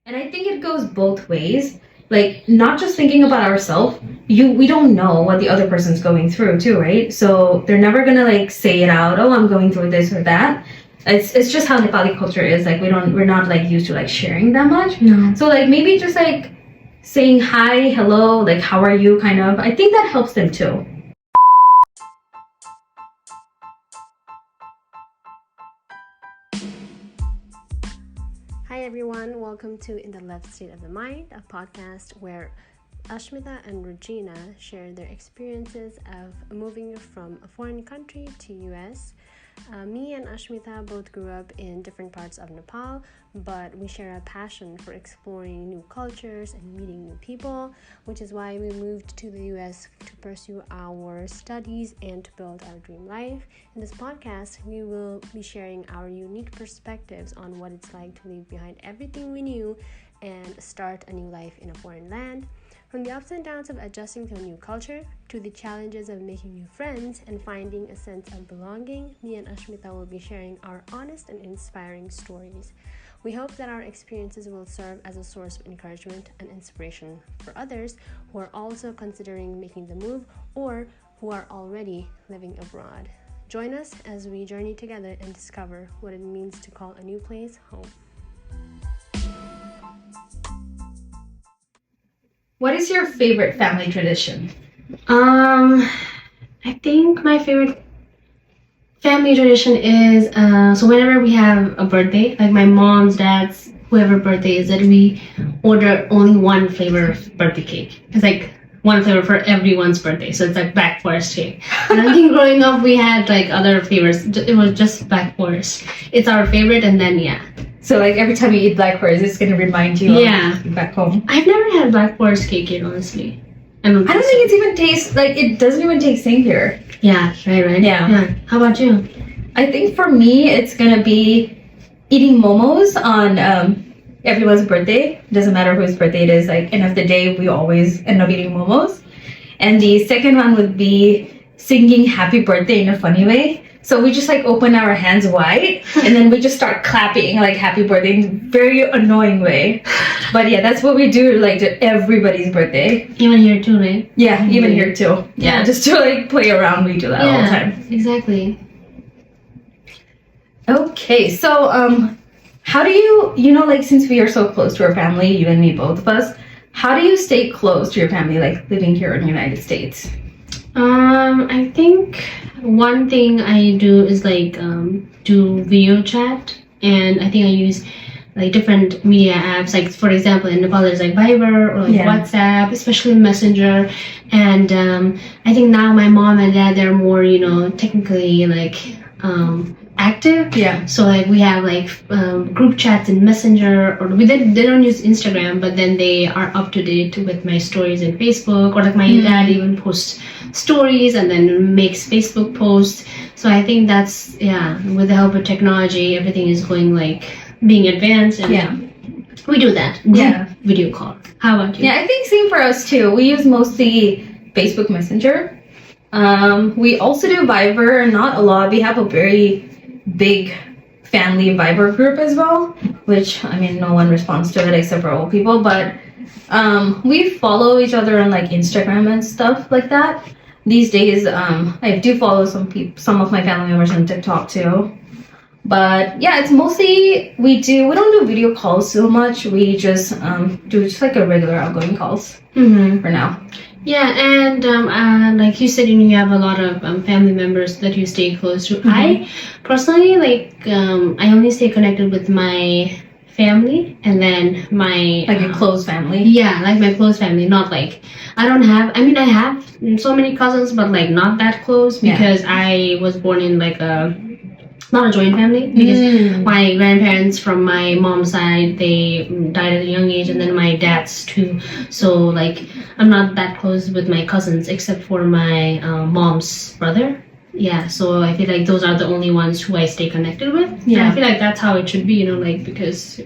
And I think it goes both ways. Like, not just thinking about ourselves, we don't know what the other person's going through too, right? So they're never gonna like say it out, oh, I'm going through this or that. It's just how Nepali culture is. Like, we're not like used to like sharing that much. No. So like maybe just like saying hi, hello, like how are you kind of, I think that helps them too. Hi everyone, welcome to In the Left State of the Mind, a podcast where Ashmita and Regina share their experiences of moving from a foreign country to US. Me and Ashmita both grew up in different parts of Nepal, but we share a passion for exploring new cultures and meeting new people, which is why we moved to the US to pursue our studies and to build our dream life. In this podcast, we will be sharing our unique perspectives on what it's like to leave behind everything we knew and start a new life in a foreign land. From the ups and downs of adjusting to a new culture, to the challenges of making new friends and finding a sense of belonging, me and Ashmita will be sharing our honest and inspiring stories. We hope that our experiences will serve as a source of encouragement and inspiration for others who are also considering making the move or who are already living abroad. Join us as we journey together and discover what it means to call a new place home. What is your favorite family tradition? I think my favorite family tradition is so whenever we have a birthday, like my mom's, dad's, whoever birthday is, that we order only one flavor of birthday cake. It's like one flavor for everyone's birthday, so it's like Black Forest cake. And I think growing up we had like other flavors. It was just Black Forest. It's our favorite, and then So like every time you eat Black Forest, it's gonna remind you of back home. I've never had Black Forest cake yet, honestly. I don't think it's even taste like it doesn't even taste same here. Yeah, right. Yeah. How about you? I think for me, it's gonna be eating momos on everyone's birthday. Doesn't matter whose birthday it is. Like end of the day, we always end up eating momos. And the second one would be singing "Happy Birthday" in a funny way. So we just like open our hands wide and then we just start clapping like "Happy Birthday" in a very annoying way. But yeah, that's what we do like to everybody's birthday. Even here too, right? Yeah, even here too. Yeah, just to like play around, we do that all the time. Exactly. Okay, so how do you know, like since we are so close to our family, you and me, both of us, how do you stay close to your family, like living here in the United States? I think one thing I do is like do video chat, and I think I use like different media apps. Like for example, in Nepal there's like Viber or like WhatsApp, especially Messenger. And I think now my mom and dad, they're more, technically like active. Yeah. So like we have like group chats in Messenger, or they don't use Instagram, but then they are up to date with my stories in Facebook, or like my dad even posts stories and then makes Facebook posts. So I think that's with the help of technology, everything is going like being advanced, and we do that. Video call. How about you? Yeah, I think same for us too. We use mostly Facebook Messenger. We also do Viber, not a lot. We have a very big family Viber group as well, which I mean no one responds to it except for old people, but we follow each other on like Instagram and stuff like that. These days I do follow some of my family members on TikTok too. But yeah, it's mostly we don't do video calls so much. We just do just like a regular outgoing calls for now. Yeah, and like you said, you have a lot of family members that you stay close to. I personally I only stay connected with my family, and then my like a close family. Yeah, like my close family. Not like I have so many cousins, but like not that close, because I was born in like not a joint family, because my grandparents from my mom's side, they died at a young age, and then my dad's too. So like I'm not that close with my cousins except for my mom's brother. Yeah, so I feel like those are the only ones who I stay connected with. Yeah, I feel like that's how it should be, like because.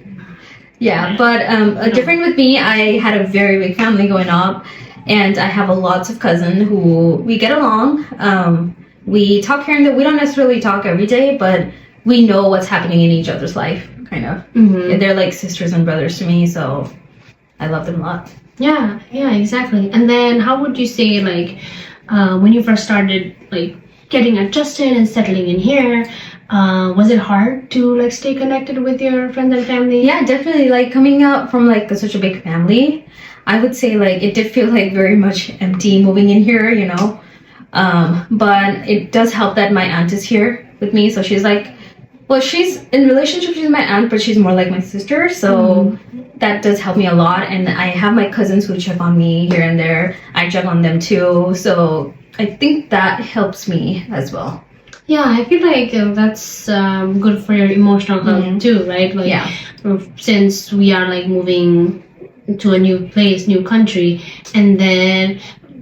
Yeah, but different with me, I had a very big family growing up, and I have lots of cousins who we get along. We talk here and there. We don't necessarily talk every day, but we know what's happening in each other's life kind of. Mm-hmm. And they're like sisters and brothers to me, so I love them a lot. Yeah, exactly. And then how would you say, like, when you first started, like, getting adjusted and settling in here, was it hard to, like, stay connected with your friends and family? Yeah, definitely. Like, coming out from, like, such a big family, I would say, like, it did feel, like, very much empty moving in here, you know. But it does help that my aunt is here with me. So she's, like, well, she's in relationship, she's my aunt, but she's more like my sister. So that does help me a lot. And I have my cousins who check on me here and there. I check on them, too. So I think that helps me as well. Yeah, I feel like that's good for your emotional health too, right? Like, since we are like moving to a new place, new country, and then,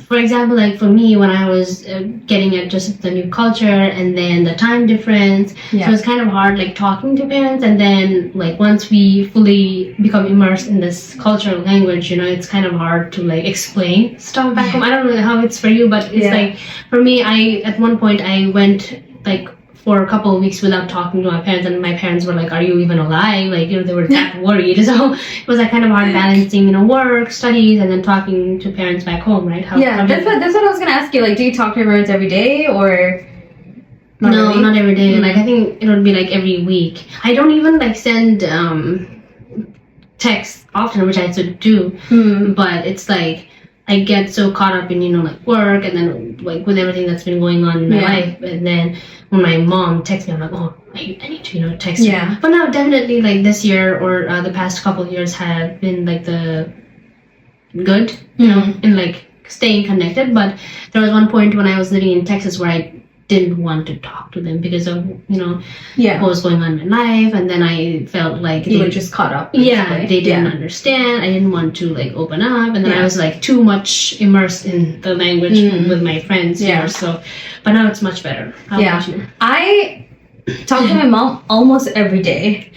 for example, like for me, when I was getting adjusted to the new culture, and then the time difference, so it was kind of hard, like talking to parents, and then like once we fully become immersed in this cultural language, you know, it's kind of hard to like explain stuff back home. I don't know how it's for you, but it's like for me, at one point I went like for a couple of weeks without talking to my parents, and my parents were like, "Are you even alive?" Like, you know, they were that worried. So it was like kind of hard balancing, you know, work, studies, and then talking to parents back home, right? That's what I was gonna ask you. Like, do you talk to your parents every day or? No, not every day. Like, I think it would be like every week. I don't even like send texts often, which I should do, but it's like I get so caught up in, you know, like work, and then like with everything that's been going on in my life, and then when my mom texts me, I'm like, oh, I need to, you know, text her. But now definitely like this year or the past couple of years have been like the good, you know, in like staying connected. But there was one point when I was living in Texas where I didn't want to talk to them because of, you know, what was going on in my life, and then I felt like you were just caught up. They didn't understand. I didn't want to like open up, and then I was like too much immersed in the language with my friends here. So, but now it's much better. How about you? I talk to my mom almost every day.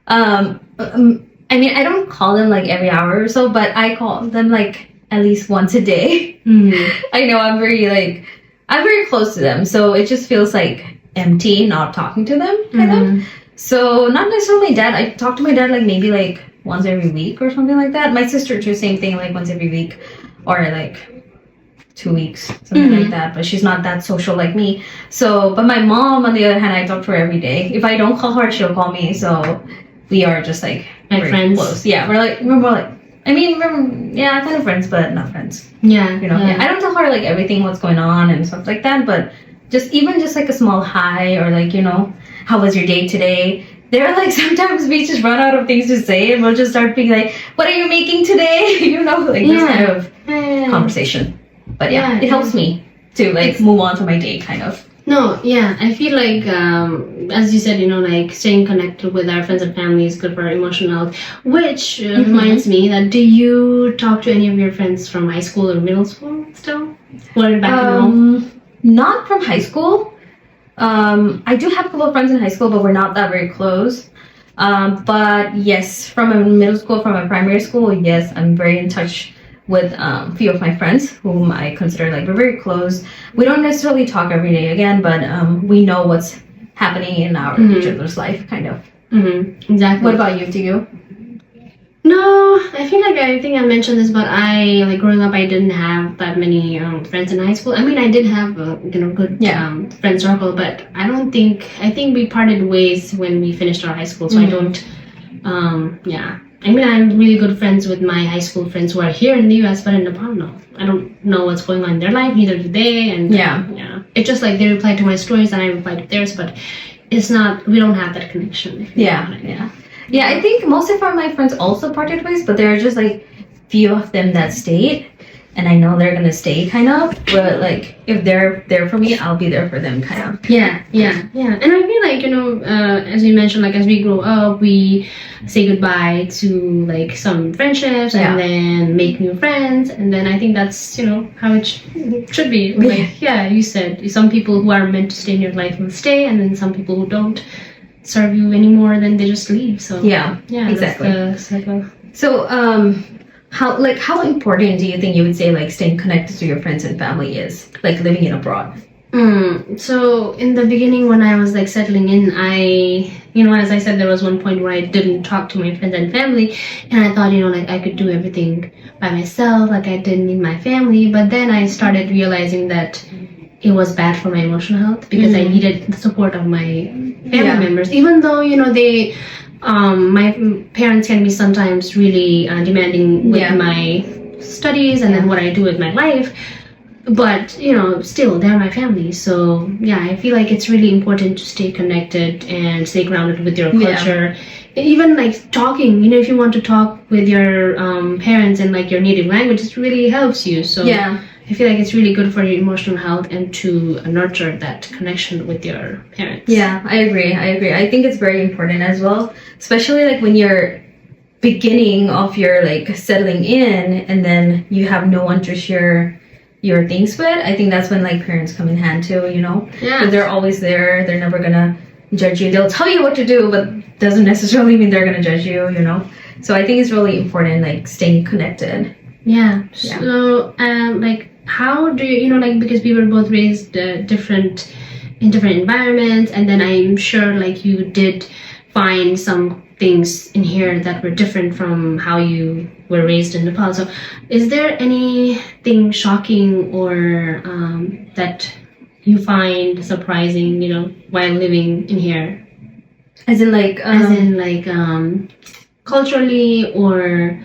I mean, I don't call them like every hour or so, but I call them like at least once a day. I know I'm very close to them, so it just feels like empty not talking to them, kind of. So not necessarily my dad. I talk to my dad like maybe like once every week or something like that. My sister too, same thing, like once every week or like 2 weeks, something like that. But she's not that social like me. So, but my mom, on the other hand, I talk to her every day. If I don't call her, she'll call me. So we are just like very friends. Close. Yeah, we're more like. I mean, we're kind of friends, but not friends. Yeah, you know. Yeah. I don't tell her like everything what's going on and stuff like that, but just like a small hi, or like, you know, how was your day today? There are like sometimes we just run out of things to say, and we'll just start being like, "What are you making today?" You know, like this kind of conversation. But it helps me to like move on to my day, kind of. No, I feel like, as you said, you know, like staying connected with our friends and family is good for our emotional health, which reminds me that do you talk to any of your friends from high school or middle school still? Or back home? Not from high school. I do have a couple of friends in high school, but we're not that very close. But yes, from a middle school, from a primary school, yes, I'm very in touch with a few of my friends whom I consider like we're very close. We don't necessarily talk every day again, but we know what's happening in our each other's life, kind of. Exactly. What about you? Do you? No, I think I mentioned this, but I like growing up, I didn't have that many friends in high school. I mean, I did have a good friend circle, but I think we parted ways when we finished our high school, so I don't. I mean, I'm really good friends with my high school friends who are here in the US, but in Nepal, no. I don't know what's going on in their life, neither do they. And it's just like they reply to my stories and I reply to theirs, but it's not, we don't have that connection. Yeah, I think most of my friends also parted ways, but there are just like few of them that stayed. And I know they're gonna stay, kind of. But like, if they're there for me, I'll be there for them, kind of. Yeah. And I feel like, you know, as you mentioned, like as we grow up, we say goodbye to like some friendships and then make new friends. And then I think that's, you know, how it should be. Like, you said some people who are meant to stay in your life will stay, and then some people who don't serve you anymore, then they just leave. So exactly. That's the cycle. So how important do you think you would say like staying connected to your friends and family is, like living in abroad? So in the beginning, when I was like settling in, as I said, there was one point where I didn't talk to my friends and family, and I thought, like I could do everything by myself, like I didn't need my family. But then I started realizing that it was bad for my emotional health because I needed the support of my family members, even though they. My parents can be sometimes really demanding with my studies and then what I do with my life. But still they're my family, so I feel like it's really important to stay connected and stay grounded with your culture. Even like talking, if you want to talk with your parents in like your native language, it really helps you. So I feel like it's really good for your emotional health and to nurture that connection with your parents. Yeah, I agree. I think it's very important as well, especially like when you're beginning of your like settling in and then you have no one to share your things with. I think that's when like parents come in hand too, because they're always there. They're never gonna judge you. They'll tell you what to do, but doesn't necessarily mean they're gonna judge you, So I think it's really important, like staying connected. So like how do you like, because we were both raised in different environments, and then I'm sure like you did find some things in here that were different from how you were raised in Nepal. So is there anything shocking or that you find surprising, while living in here? As in like culturally or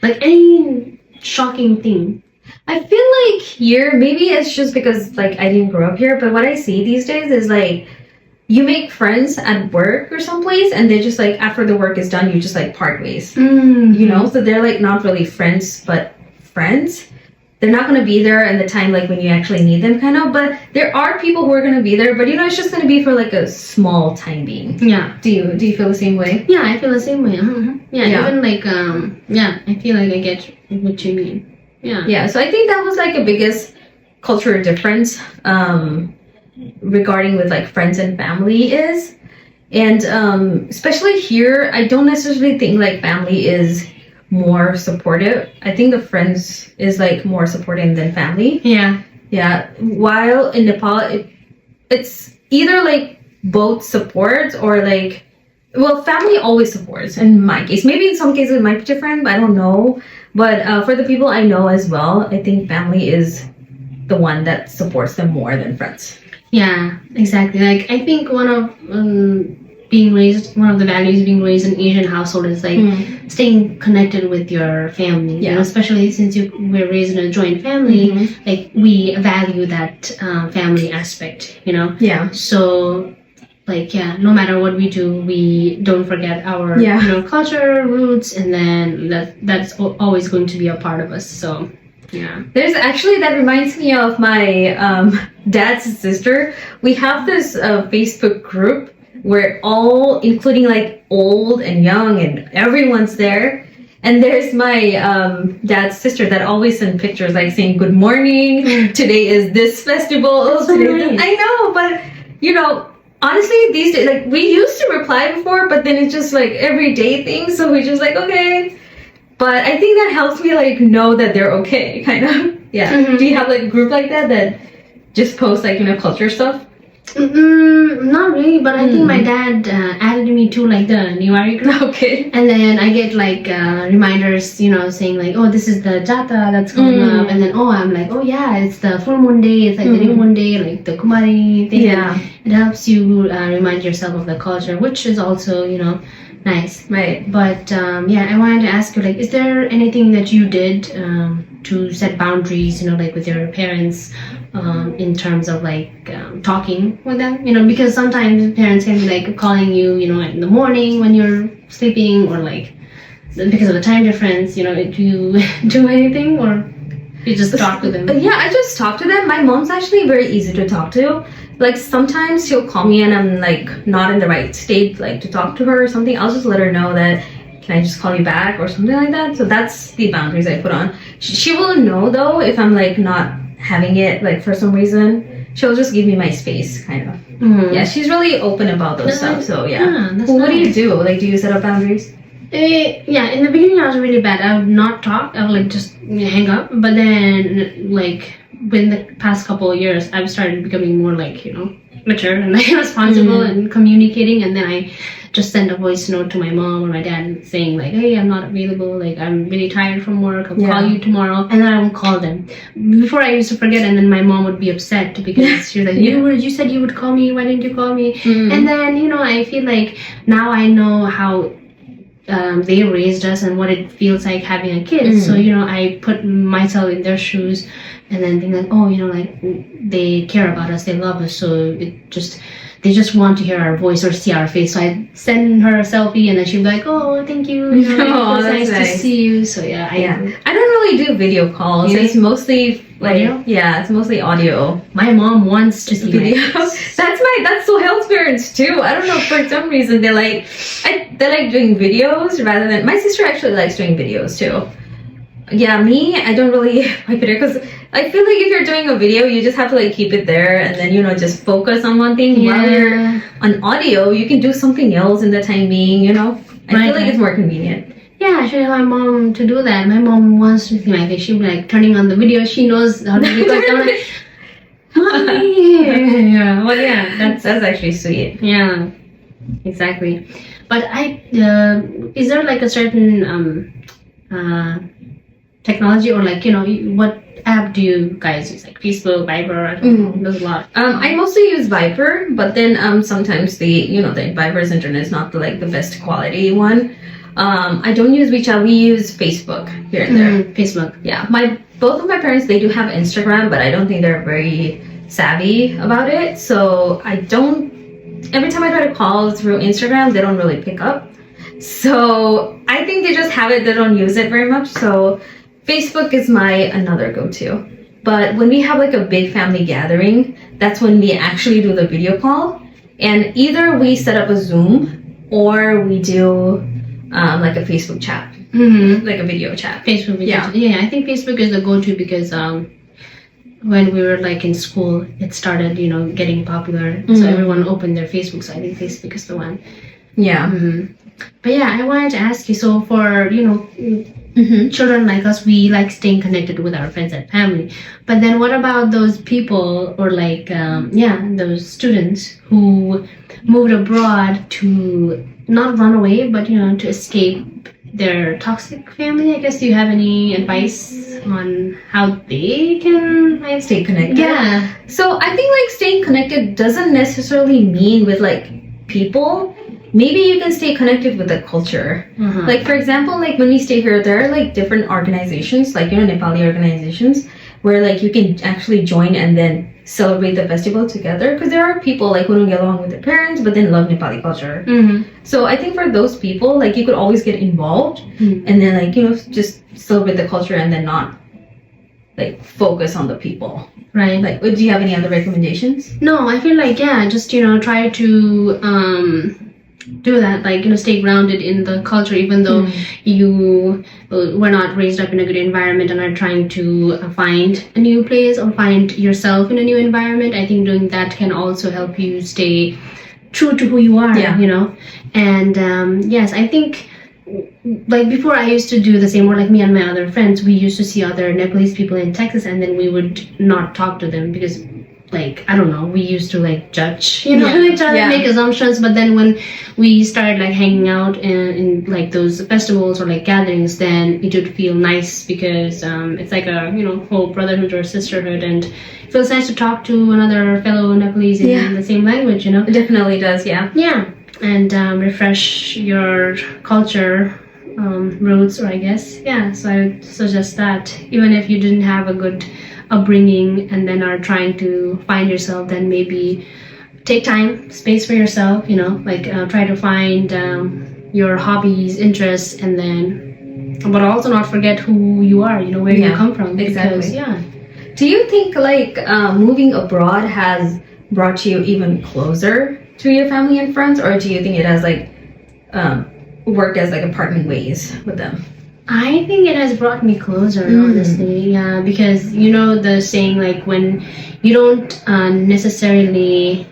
like any shocking thing? I feel like here, maybe it's just because like I didn't grow up here, but what I see these days is like you make friends at work or someplace, and they just like after the work is done, you just like part ways. So they're like not really friends, but friends. They're not going to be there in the time like when you actually need them, kind of. But there are people who are going to be there, but it's just going to be for like a small time being. Yeah. Do you feel the same way? Yeah, I feel the same way. Even like I feel like I get what you mean. Yeah. So I think that was like a biggest cultural difference regarding with like friends and family is, and especially here, I don't necessarily think like family is more supportive. I think the friends is like more supporting than family. Yeah. While in Nepal, it's either like both supports or like, well, family always supports in my case. Maybe in some cases it might be different, but I don't know. But for the people I know as well, I think family is the one that supports them more than friends. Yeah, exactly. Like I think one of the values being raised in Asian household is like staying connected with your family. Especially since we're raised in a joint family, like we value that family aspect. So like no matter what we do, we don't forget our culture, roots, and then that's always going to be a part of us. So there's actually, that reminds me of my dad's sister. We have this Facebook group where all, including like old and young, and everyone's there. And there's my dad's sister that always sends pictures like saying good morning, today is this festival, I know, but honestly these days, like we used to reply before, but then it's just like everyday things, so we just like okay. But I think that helps me like know that they're okay, kind of. Do you have like a group like that just posts like culture stuff? Not really, but I think my dad added me to like the Niwari group. Okay. And then I get like reminders, saying like, oh, this is the Jata that's coming up, and then I'm like, oh yeah, it's the full moon day, it's like the new moon day, like the Kumari thing. It helps you remind yourself of the culture, which is also nice. Right. But I wanted to ask you, like, is there anything that you did to set boundaries, like with your parents, in terms of like talking with them, because sometimes parents can be like calling you, in the morning when you're sleeping, or like because of the time difference, do you do anything, or you just talk to them? Yeah, I just talk to them. My mom's actually very easy to talk to. Like sometimes she'll call me and I'm like not in the right state like to talk to her or something. I'll just let her know that, can I just call you back or something like that. So that's the boundaries I put on. She will know though if I'm like not having it like for some reason. She'll just give me my space, kind of. Yeah, she's really open about those stuff. So what do you do? Like, do you set up boundaries? In the beginning I was really bad. I would not talk. I would like just hang up. But then like within the past couple of years, I've started becoming more like, mature and like responsible and communicating. And then I just send a voice note to my mom or my dad saying like, hey, I'm not available. Like, I'm really tired from work. I'll call you tomorrow. And then I won't call them. Before I used to forget, and then my mom would be upset because she was like, you said you would call me. Why didn't you call me? And then, I feel like now I know how they raised us and what it feels like having a kid. So, I put myself in their shoes and then think like, oh, like they care about us, they love us. So they just want to hear our voice or see our face. So I send her a selfie and then she'll be like, oh, thank you. Oh, it's nice to see you. So yeah, I don't really do video calls. It's mostly like audio? Yeah, it's mostly audio. My mom wants to see video. That's so health parents too. I don't know, for some reason they like doing videos rather than, my sister actually likes doing videos too. Yeah, me, I don't really like video because I feel like if you're doing a video, you just have to like keep it there and then just focus on one thing. While you're on audio, you can do something else in the time being. I feel like it's more convenient. Yeah, I should have my mom to do that. My mom wants to think like she'll be like turning on the video. She knows how to do it. I'm like, Mommy. Yeah, well, yeah, that's actually sweet. Yeah, exactly. But is there like a certain technology or like what app do you guys use, like Facebook, Viber? There's a lot. I mostly use Viber, but then sometimes the Viber's internet is not the best quality one. I don't use WeChat. We use Facebook here and there. Facebook. Yeah, both of my parents, they do have Instagram, but I don't think they're very savvy about it. So every time I try to call through Instagram, they don't really pick up. So I think they just have it. They don't use it very much. So Facebook is my another go-to. But when we have like a big family gathering, that's when we actually do the video call. And either we set up a Zoom or we do like a Facebook chat, like a video chat. Facebook video chat. Yeah, I think Facebook is the go-to because when we were like in school, it started, getting popular. So everyone opened their Facebook. So I think Facebook is the one. Yeah. But yeah, I wanted to ask you, so for, children like us, we like staying connected with our friends and family. But then what about those people or like, those students who moved abroad to not run away, but, to escape their toxic family? I guess, do you have any advice on how they can stay connected? Yeah. So I think like staying connected doesn't necessarily mean with like people. Maybe you can stay connected with the culture. Like for example, like when we stay here, there are like different organizations, like Nepali organizations, where like you can actually join and then celebrate the festival together. Because there are people like who don't get along with their parents, but then love Nepali culture. So I think for those people, like you could always get involved and then like just celebrate the culture and then not like focus on the people. Right. Like, do you have any other recommendations? No, I feel like just try to do that, like stay grounded in the culture, even though you were not raised up in a good environment and are trying to find a new place or find yourself in a new environment. I think doing that can also help you stay true to who you are. And yes, I think like before I used to do the same, or like me and my other friends, we used to see other Nepalese people in Texas and then we would not talk to them because like, I don't know, we used to like judge, each other, make assumptions. But then when we started like hanging out in like those festivals or like gatherings, then it would feel nice because it's like a, whole brotherhood or sisterhood, and it feels nice to talk to another fellow Nepalese in the same language, It definitely does, Yeah, and refresh your culture roots, or I guess. Yeah, so I would suggest that even if you didn't have a good upbringing and then are trying to find yourself, then maybe take space for yourself, try to find your hobbies, interests, and then, but also not forget who you are, where you come from. Exactly. Because, do you think like moving abroad has brought you even closer to your family and friends, or do you think it has like worked as like a parting ways with them? I think it has brought me closer, honestly. Yeah, because the saying, like, when you don't necessarily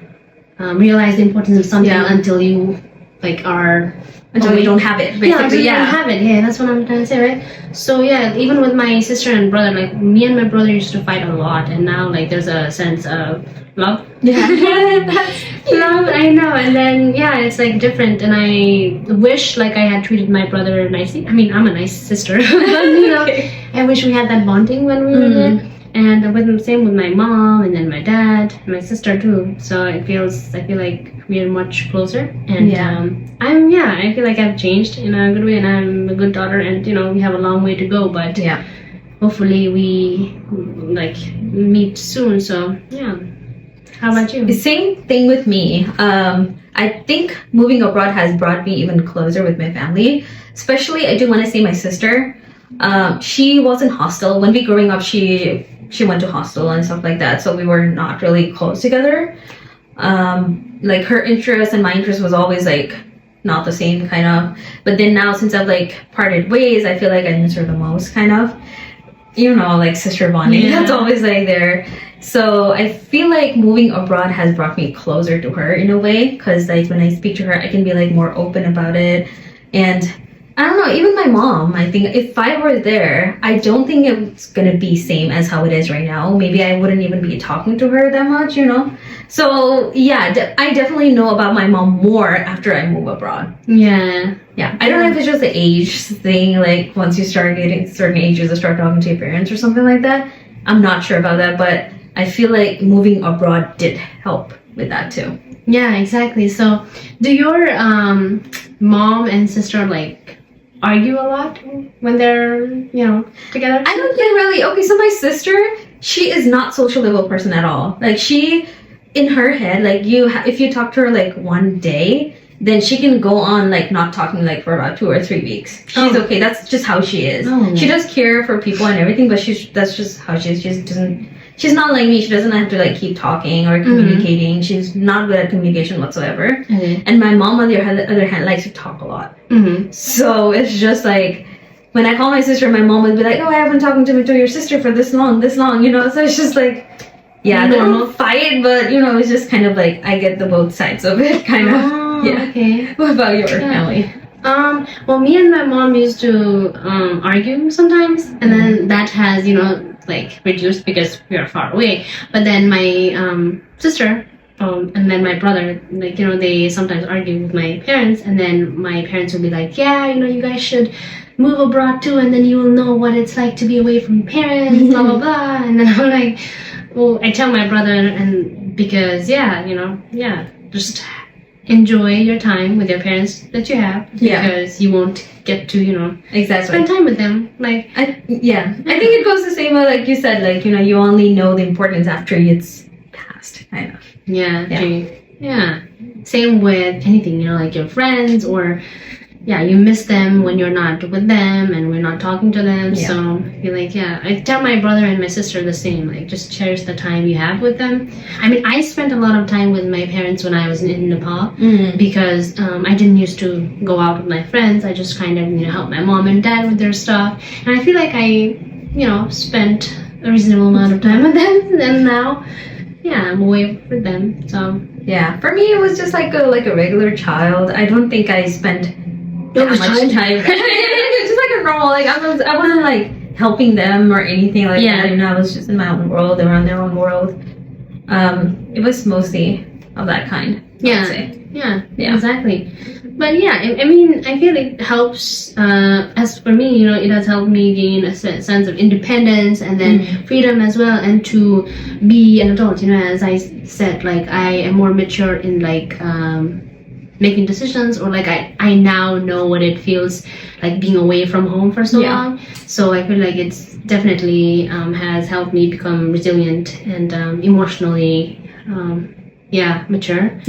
realize the importance of something until you like are until you don't have it, basically. You don't have it. Yeah, that's what I'm trying to say, right? So yeah, even with my sister and brother, like me and my brother used to fight a lot, and now like there's a sense of love. Yeah. Love, I know. And then yeah, it's like different, and I wish like I had treated my brother nicely. I mean, I'm a nice sister, you know. I wish we had that bonding when we were there. And with the same with my mom, and then my dad, and my sister too. So I feel like we are much closer. And I feel like I've changed in a good way, and I'm a good daughter. And you know, we have a long way to go, but hopefully we like meet soon. So yeah. How about you? The same thing with me. I think moving abroad has brought me even closer with my family. Especially, I do want to say my sister. She wasn't hostile when we growing up. She went to hostel and stuff like that, so we were not really close together. Like her interest and my interest was always like not the same kind of. But then now, since I've like parted ways, I feel like I miss her the most, kind of. You know, like sister bonding. That's always like there. So I feel like moving abroad has brought me closer to her in a way, because like when I speak to her, I can be like more open about it. And I don't know, even my mom, I think if I were there, I don't think it's gonna be same as how it is right now. Maybe I wouldn't even be talking to her that much, you know. So yeah, I definitely know about my mom more after I move abroad. Yeah. I don't know if it's just the age thing, like once you start getting certain ages to start talking to your parents or something like that. I'm not sure about that, but I feel like moving abroad did help with that too. Yeah, exactly. So do your mom and sister like argue a lot when they're, you know, together? I don't think really. Okay, so my sister, she is not sociable person at all. Like she, in her head, like if you talk to her like one day, then she can go on like not talking like for about 2 or 3 weeks. She's okay. That's just how she is. She does care for people and everything, but that's just how she is. She just doesn't. She's not like me. She doesn't have to like keep talking or communicating. She's not good at communication whatsoever. And my mom, on the other hand, likes to talk a lot. So it's just like when I call my sister, my mom would be like, "Oh, I haven't talked to your sister for this long, you know." So it's just like, yeah, they don't fight, but you know, it's just kind of like I get the both sides of it, kind of. Okay. What about your family? Well, me and my mom used to argue sometimes, and then that has, you know, like reduced because we are far away. But then my sister and then my brother, like, you know, they sometimes argue with my parents, and then my parents will be like, yeah, you know, you guys should move abroad too, and then you will know what it's like to be away from parents, blah blah blah. And then I'm like, well, I tell my brother, and because just enjoy your time with your parents that you have, because you won't get to, you know, spend time with them. Like I think it goes the same way, like you said, like, you know, you only know the importance after it's past, kind of. Yeah. Same with anything, you know, like your friends, or you miss them when you're not with them and we're not talking to them. So you're like, I tell my brother and my sister the same, like just cherish the time you have with them. I mean, I spent a lot of time with my parents when I was in Nepal, because I didn't used to go out with my friends. I just kind of, you know, help my mom and dad with their stuff, and I feel like I, you know, spent a reasonable amount of time with them. And now I'm away with them. So for me it was just like a regular child. I don't think I spent that much time. It's just like a normal, like I wasn't like helping them or anything like that. You know, I was just in my own world. They were in their own world. It was mostly of that kind. Exactly. But I mean, I feel it helps. As for me, you know, it has helped me gain a sense of independence and then freedom as well, and to be an adult. You know, as I said, like I am more mature in like making decisions, or like I now know what it feels like being away from home for so long. So I feel like it's definitely has helped me become resilient and emotionally mature.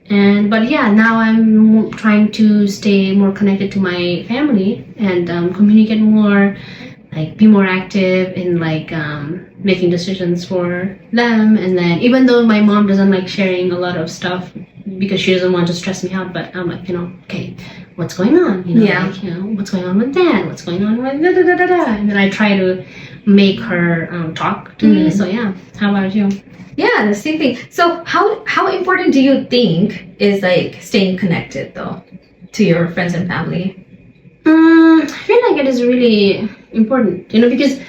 But now I'm trying to stay more connected to my family and communicate more, like be more active in like making decisions for them. And then even though my mom doesn't like sharing a lot of stuff because she doesn't want to stress me out, but I'm like, you know, okay, what's going on? You know, like, you know, what's going on with dad? What's going on with da-da-da-da-da? And then I try to make her talk to me. So how about you? The same thing. So how important do you think is like staying connected though? to your friends and family? I feel like it is really important, because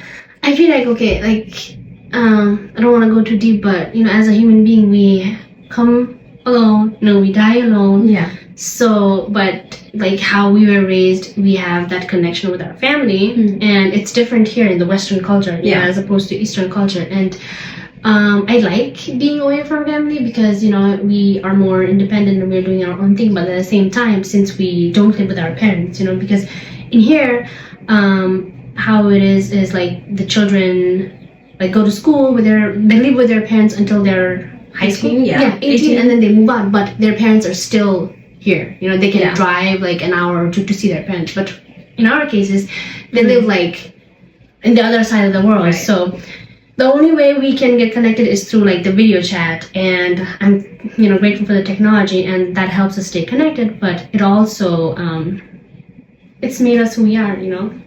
I feel like, okay, like, I don't want to go too deep, but, as a human being, we come alone, we die alone. Yeah. So, but like how we were raised, we have that connection with our family, and it's different here in the Western culture, as opposed to Eastern culture. And I like being away from family because, we are more independent and we're doing our own thing. But at the same time, since we don't live with our parents, because in here, how it is like the children like go to school they live with their parents until they're high school. 18, and then they move on. But their parents are still here. They can drive like an hour or two to see their parents. But in our cases, they live like in the other side of the world. Right. So the only way we can get connected is through like the video chat, and I'm grateful for the technology, and that helps us stay connected. But it also it's made us who we are.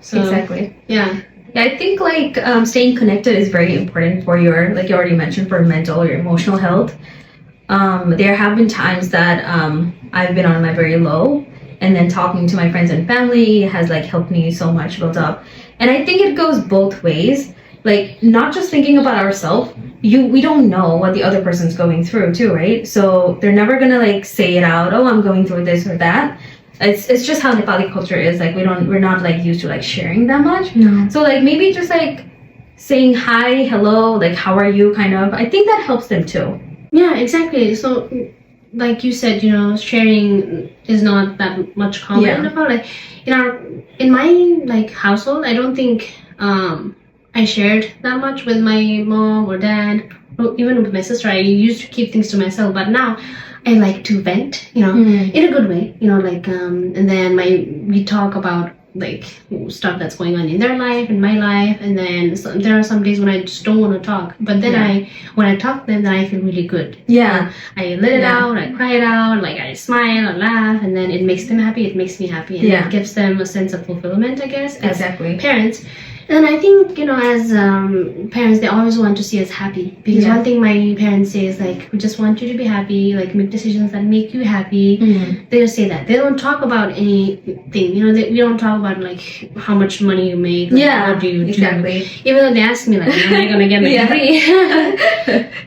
So exactly. Yeah, I think like staying connected is very important for your, like you already mentioned, for mental or emotional health. There have been times that I've been on my very low, and then talking to my friends and family has like helped me so much build up. And I think it goes both ways. Like, not just thinking about ourselves, we don't know what the other person's going through too, right? So they're never gonna like say it out, oh, I'm going through this or that. It's just how Nepali culture is. Like, we're not like used to like sharing that much. No. So like maybe just like saying hi, hello, like how are you, kind of. I think that helps them too. Yeah, exactly. So like you said, sharing is not that much common in Nepal. Like in my like household, I don't think I shared that much with my mom or dad, or even with my sister. I used to keep things to myself, but now I like to vent, in a good way, like, and then we talk about like stuff that's going on in their life and my life, and then there are some days when I just don't want to talk, but then when I talk to them, then I feel really good. I let it out, I cry it out, like I smile, I laugh, and then it makes them happy, it makes me happy, and it gives them a sense of fulfillment, I guess, as parents. And I think, as parents, they always want to see us happy. Because one thing my parents say is like, we just want you to be happy, like make decisions that make you happy. They just say that. They don't talk about anything. We don't talk about like how much money you make. Like, how do you do. Even though they ask me like, am I going to get my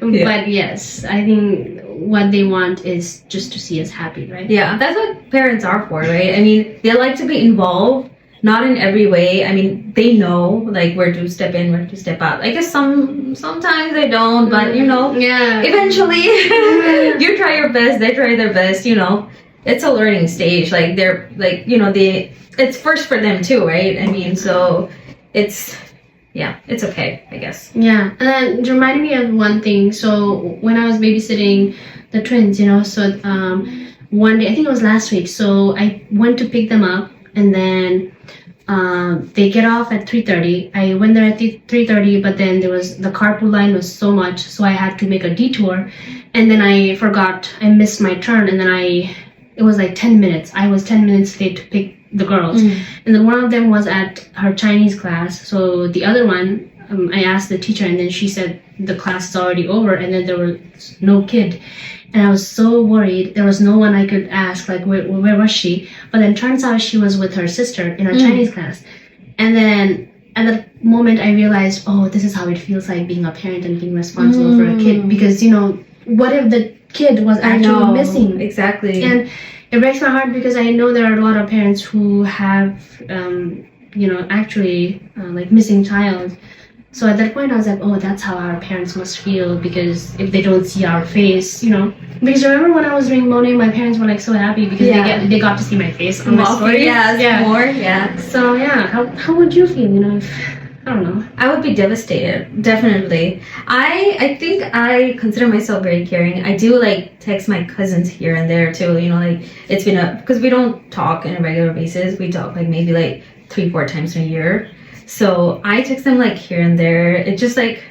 degree? But yes, I think what they want is just to see us happy, right? Yeah, that's what parents are for, right? I mean, they like to be involved. Not in every way. I mean, they know like where to step in, where to step out. I guess sometimes they don't, but eventually you try your best, they try their best. It's a learning stage. Like they're like it's first for them too, right? I mean, so it's okay, I guess. Yeah, and then it reminded me of one thing. So when I was babysitting the twins, so one day, I think it was last week. So I went to pick them up, and then they get off at 3:30. I went there at 3:30, but then the carpool line was so much, so I had to make a detour, and then I missed my turn, and then it was like 10 minutes. I was 10 minutes late to pick the girls, and then one of them was at her Chinese class, so the other one, I asked the teacher, and then she said the class is already over, and then there was no kid. And I was so worried. There was no one I could ask, like, where was she? But then turns out she was with her sister in her Chinese class. And then at that moment, I realized, oh, this is how it feels like being a parent and being responsible for a kid. Because, what if the kid was actually missing? Exactly. And it breaks my heart because I know there are a lot of parents who have, actually, like, missing child. So at that point, I was like, oh, that's how our parents must feel, because if they don't see our face, Because remember when I was doing Monet, my parents were like so happy because they got to see my face on my story. More. So how would you feel, if, I don't know. I would be devastated, definitely. I think I consider myself very caring. I do like text my cousins here and there too, like it's been because we don't talk on a regular basis. We talk like maybe like 3-4 times a year. So I text them like here and there. It's just like,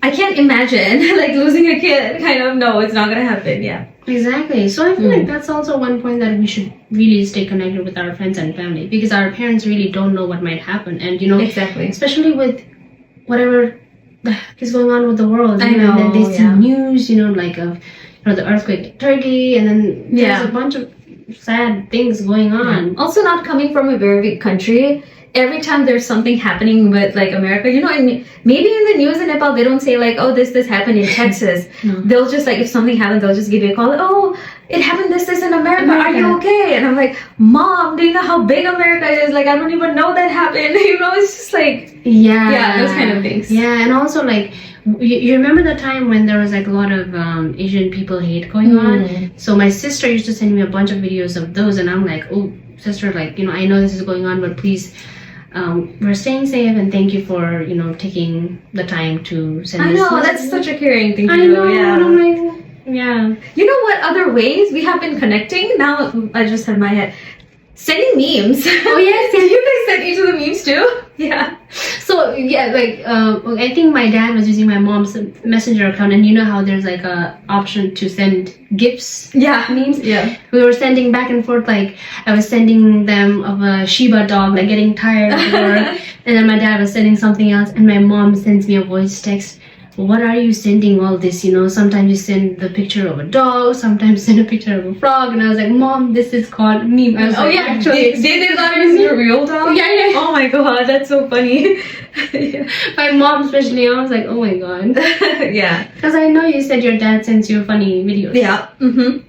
I can't imagine like losing a kid. Kind of, no, it's not gonna happen. Yeah. Exactly. So I feel like that's also one point that we should really stay connected with our friends and family, because our parents really don't know what might happen, and exactly, especially with whatever the heck is going on with the world. I know. And then they see news, like of the earthquake in Turkey, and then there's a bunch of sad things going on. Also, not coming from a very big country, every time there's something happening with like America, you know, and maybe in the news in Nepal they don't say like, oh, this happened in Texas. No. They'll just like, if something happens, they'll just give you a call. Oh, it happened this in America. Are you okay? And I'm like, Mom, do you know how big America is? Like, I don't even know that happened. You know, it's just like, yeah, those kind of things. Yeah, and also like, you remember the time when there was like a lot of Asian people hate going on? So my sister used to send me a bunch of videos of those, and I'm like, oh, sister, like, you know, I know this is going on, but please, we're staying safe, and thank you for, you know, taking the time to send I this. know, that's such a caring thing to I do. know, Yeah. and I'm like, yeah. You know what other ways we have been connecting? Now I just had in my head. Sending memes. Oh yes, Did you guys send each of the memes too? Yeah. So yeah, like I think my dad was using my mom's messenger account, and you know how there's like a option to send gifs. Yeah. Memes. Yeah. We were sending back and forth. Like I was sending them of a Shiba dog, like getting tired of work, and then my dad was sending something else, and my mom sends me a voice text. What are you sending all this? You know, sometimes you send the picture of a dog, sometimes send a picture of a frog, and I was like, Mom, this is called meme. I was like, yeah, actually, they thought it was your real dog? Yeah. Oh my god, that's so funny. Yeah. My mom especially, I was like, oh my god. Yeah. Because I know you said your dad sends you funny videos. Yeah. Mm-hmm.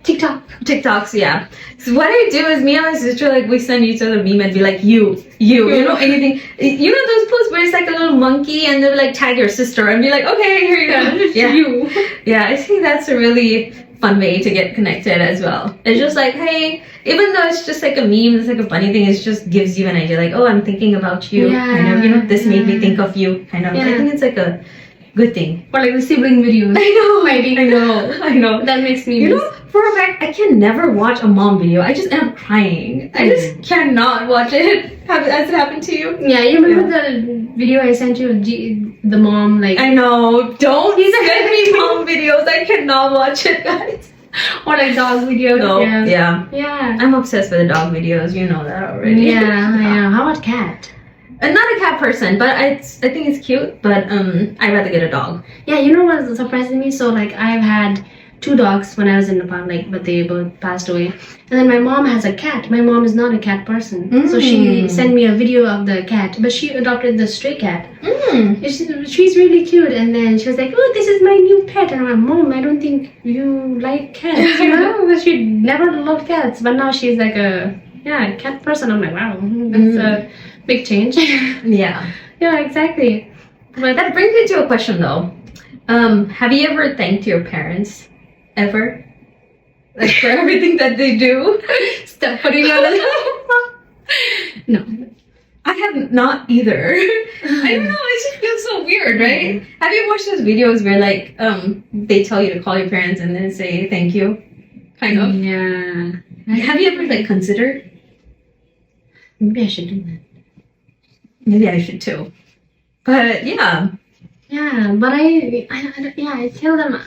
TikToks, yeah. So what I do is me and my sister, like, we send each other a meme and be like, you know, anything. You know those posts where it's like a little monkey and they'll like tag your sister and be like, okay, here you go. Yeah. You. Yeah, I think that's a really fun way to get connected as well. It's just like, hey, even though it's just like a meme, it's like a funny thing, it just gives you an idea, like, oh, I'm thinking about you. Yeah. Kind of, you know, this made me think of you, kind of. Yeah. I think it's like a good thing. Or like the sibling videos. I know. That makes me You know, for a fact, I can never watch a mom video. I just end up crying. I just cannot watch it. Has it happened to you? Yeah, you remember the video I sent you of the mom, like... I know. Don't send me mom videos. I cannot watch it, guys. Or like dog videos. No, Yeah. I'm obsessed with the dog videos. You know that already. Yeah, I know. How about cat? I'm not a cat person, but I think it's cute. But I'd rather get a dog. Yeah, you know what surprised me? So like I've had 2 dogs when I was in Nepal, like, but they both passed away. And then my mom has a cat. My mom is not a cat person, so she sent me a video of the cat. But she adopted the stray cat. She's really cute. And then she was like, "Oh, this is my new pet." And I'm like, "Mom, I don't think you like cats, you know?" But she never loved cats. But now she's like a cat person. I'm like, wow, that's a big change. Yeah. Yeah, exactly. But that brings me to a question though. Have you ever thanked your parents? Ever? Like for everything that they do? Stop putting on No. I have not either. I don't know, it just feels so weird, right? Have you watched those videos where like they tell you to call your parents and then say thank you? Kind of. Yeah. Have you ever like considered? Maybe I should do that. Maybe I should too. But yeah. Yeah, but I tell them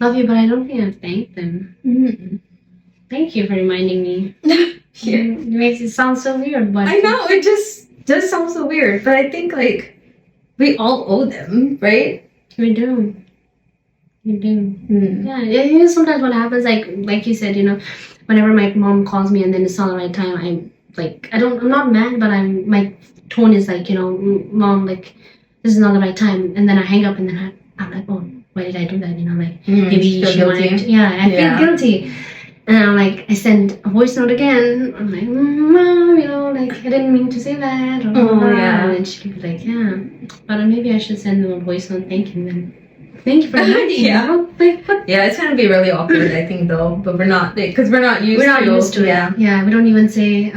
love you, but I don't think I thank them. Thank you for reminding me. It makes it sound so weird, but I know, it just does sound so weird, but I think like we all owe them, right? we do. Yeah, you know, sometimes what happens, like you said, you know, whenever my mom calls me and then it's not the right time, I'm not mad, but my tone is like, you know, Mom, like, this is not the right time, and then I hang up, and then I'm like, oh, why did I do that? You know, like maybe she wanted. I feel guilty, and I'm like, I send a voice note again. I'm like, Mom, you know, like I didn't mean to say that. And then she'd be like, yeah, but maybe I should send them a voice note thanking them. Thank you for reminding me. Yeah. You know? Like, what? Yeah, it's gonna be really awkward, I think, though. But we're not, because we're not used to it. Yeah. Yeah, we don't even say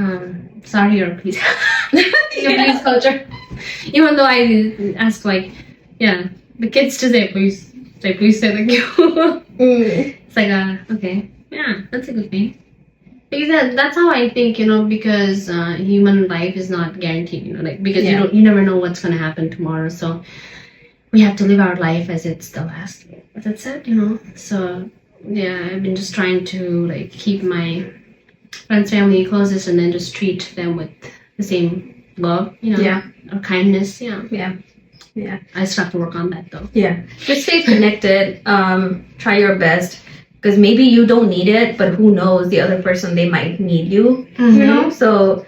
sorry or please. Please culture. Even though I ask, like, the kids to say please say thank you. It's like okay, yeah, that's a good thing. Because that's how I think, you know, because human life is not guaranteed, you know, like because you never know what's gonna happen tomorrow, so we have to live our life as it's the last. That's it, you know. So yeah, I've been just trying to like keep my friends, family closest, and then just treat them with the same love, you know, or kindness. Yeah. I still have to work on that though. Yeah, just stay connected. Try your best. because maybe you don't need it, but who knows, the other person, they might need you, you know? So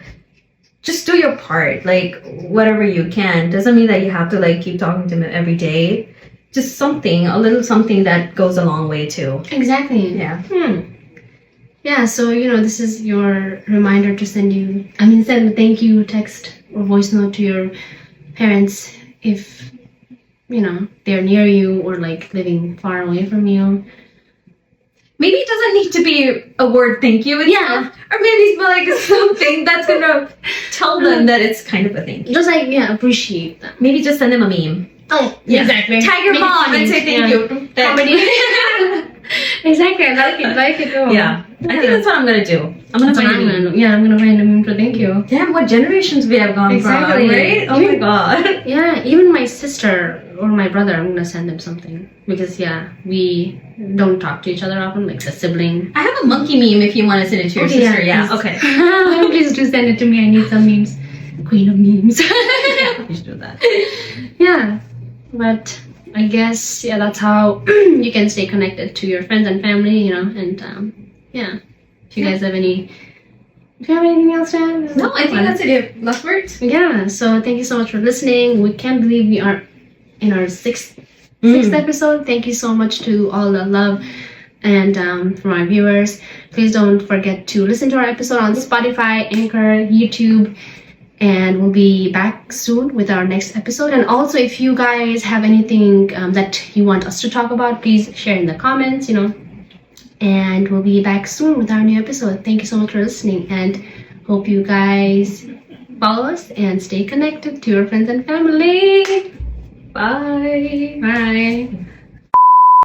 just do your part, like whatever you can. Doesn't mean that you have to like keep talking to them every day. Just something, a little something that goes a long way too. Exactly. Yeah. Yeah, so this is your reminder to send a thank you text or voice note to your parents if they're near you or like living far away from you. Maybe it doesn't need to be a word thank you. Yeah. Or maybe it's like something that's gonna tell them that it's kind of a thank you. Just like, appreciate them. Maybe just send them a meme. Oh, Yeah. exactly. Tag your mom and say thank you. Exactly, I like it. Oh. Yeah. I think that's what I'm gonna do. I'm gonna find a meme. I'm gonna find a meme for thank you. Damn, what generations we have gone Exactly. from, right? Oh my god. Yeah, even my sister or my brother, I'm gonna send them something because we don't talk to each other often, like the sibling. I have a monkey meme if you want to send it to your sister. Yeah. Okay. Please do send it to me. I need some memes. Queen of memes. Yeah, you should do that. Yeah, but I guess that's how you can stay connected to your friends and family, and if you guys have do you have anything else to add? No, I think that's it. You have last words? Yeah, so thank you so much for listening. We can't believe we are in our sixth episode. Thank you so much to all the love and from our viewers. Please don't forget to listen to our episode on Spotify, Anchor, YouTube, and we'll be back soon with our next episode. And also, if you guys have anything that you want us to talk about, please share in the comments, and we'll be back soon with our new episode. Thank you so much for listening, and hope you guys follow us and stay connected to your friends and family. Bye. Bye.